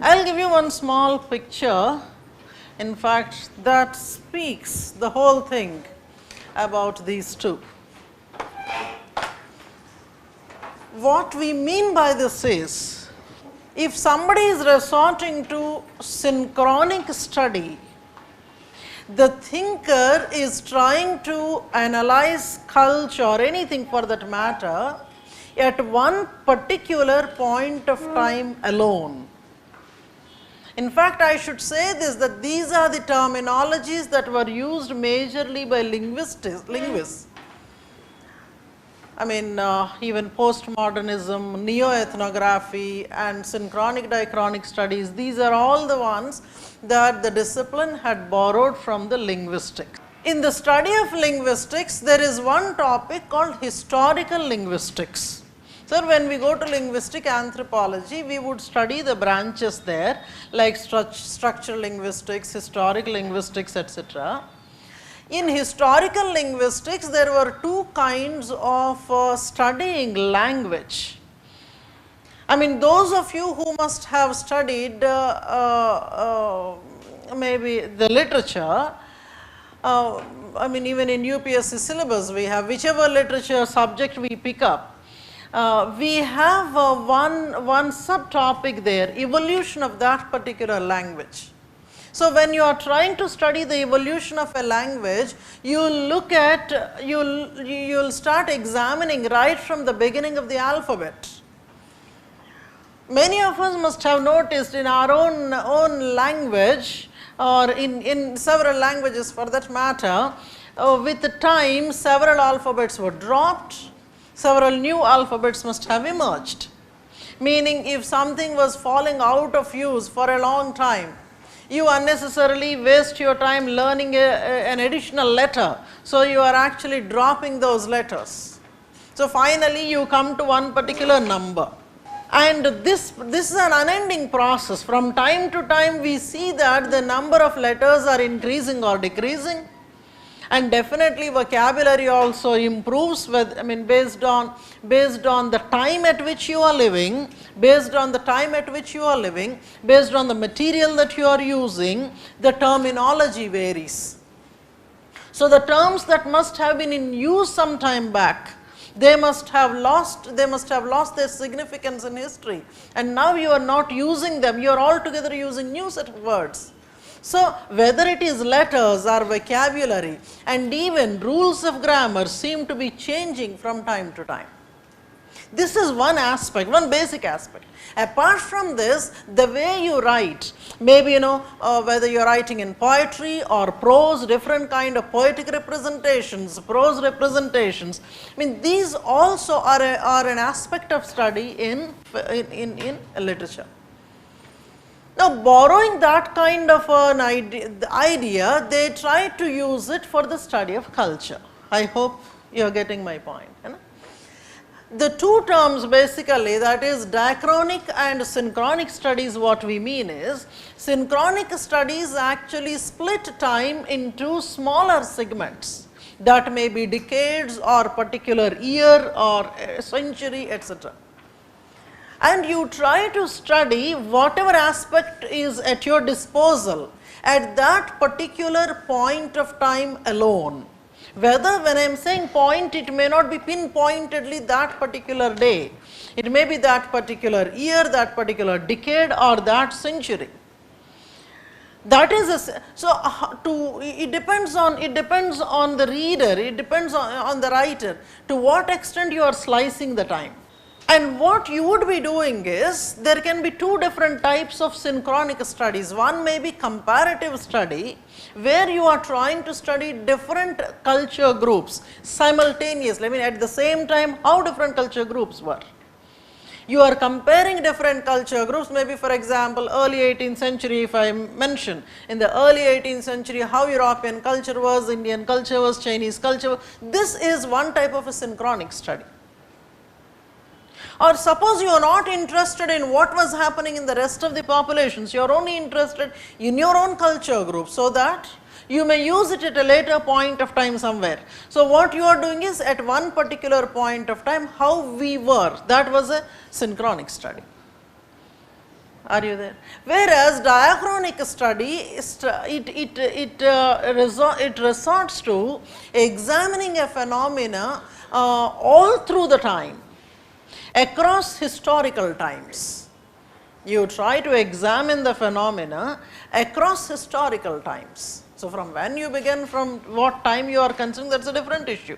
I will give you one small picture, in fact, that speaks the whole thing about these two. What we mean by this is, if somebody is resorting to synchronic study, the thinker is trying to analyze culture or anything for that matter at one particular point of time alone. In fact, I should say this, that these are the terminologies that were used majorly by linguists. I mean, even postmodernism, neo-ethnography and synchronic diachronic studies, these are all the ones that the discipline had borrowed from the linguistics. In the study of linguistics, there is one topic called historical linguistics. So, when we go to linguistic anthropology, we would study the branches there like structural linguistics, historical linguistics, etc. In historical linguistics, there were two kinds of studying language. I mean, those of you who must have studied maybe the literature, I mean, even in UPSC syllabus, we have whichever literature subject we pick up. We have one subtopic there, evolution of that particular language. So, when you are trying to study the evolution of a language, you will look at, you will start examining right from the beginning of the alphabet. Many of us must have noticed in our own language, or in several languages for that matter, with the time several alphabets were dropped, several new alphabets must have emerged. Meaning, if something was falling out of use for a long time, you unnecessarily waste your time learning an additional letter. So, you are actually dropping those letters. So, finally, you come to one particular number. And this is an unending process. From time to time, we see that the number of letters are increasing or decreasing. And definitely vocabulary also improves with, I mean, based on the time at which you are living, based on the material that you are using, the terminology varies. So, the terms that must have been in use some time back, they must have lost their significance in history, and now you are not using them, you are altogether using new set of words. So, whether it is letters or vocabulary and even rules of grammar seem to be changing from time to time. This is one aspect, one basic aspect. Apart from this, the way you write, maybe whether you are writing in poetry or prose, different kind of poetic representations, prose representations, I mean, these also are an aspect of study in literature. Now, borrowing that kind of an idea, they try to use it for the study of culture. I hope you are getting my point. The two terms basically, that is diachronic and synchronic studies, what we mean is, synchronic studies actually split time into smaller segments that may be decades or particular year or a century, etc. And you try to study whatever aspect is at your disposal at that particular point of time alone. Whether, when I am saying point, it may not be pinpointedly that particular day, it may be that particular year, that particular decade or that century. That is it depends on the reader, it depends on the writer, to what extent you are slicing the time. And what you would be doing is, there can be two different types of synchronic studies. One may be comparative study, where you are trying to study different culture groups simultaneously, I mean at the same time how different culture groups were. You are comparing different culture groups, maybe for example early 18th century, if I mention in the early 18th century how European culture was, Indian culture was, Chinese culture was. This is one type of a synchronic study. Or suppose you are not interested in what was happening in the rest of the populations, you are only interested in your own culture group, so that you may use it at a later point of time somewhere. So, what you are doing is, at one particular point of time how we were, that was a synchronic study. Are you there? Whereas diachronic study, it resorts to examining a phenomena all through the time, across historical times. You try to examine the phenomena across historical times. So, from when you begin, from what time you are concerned, that is a different issue.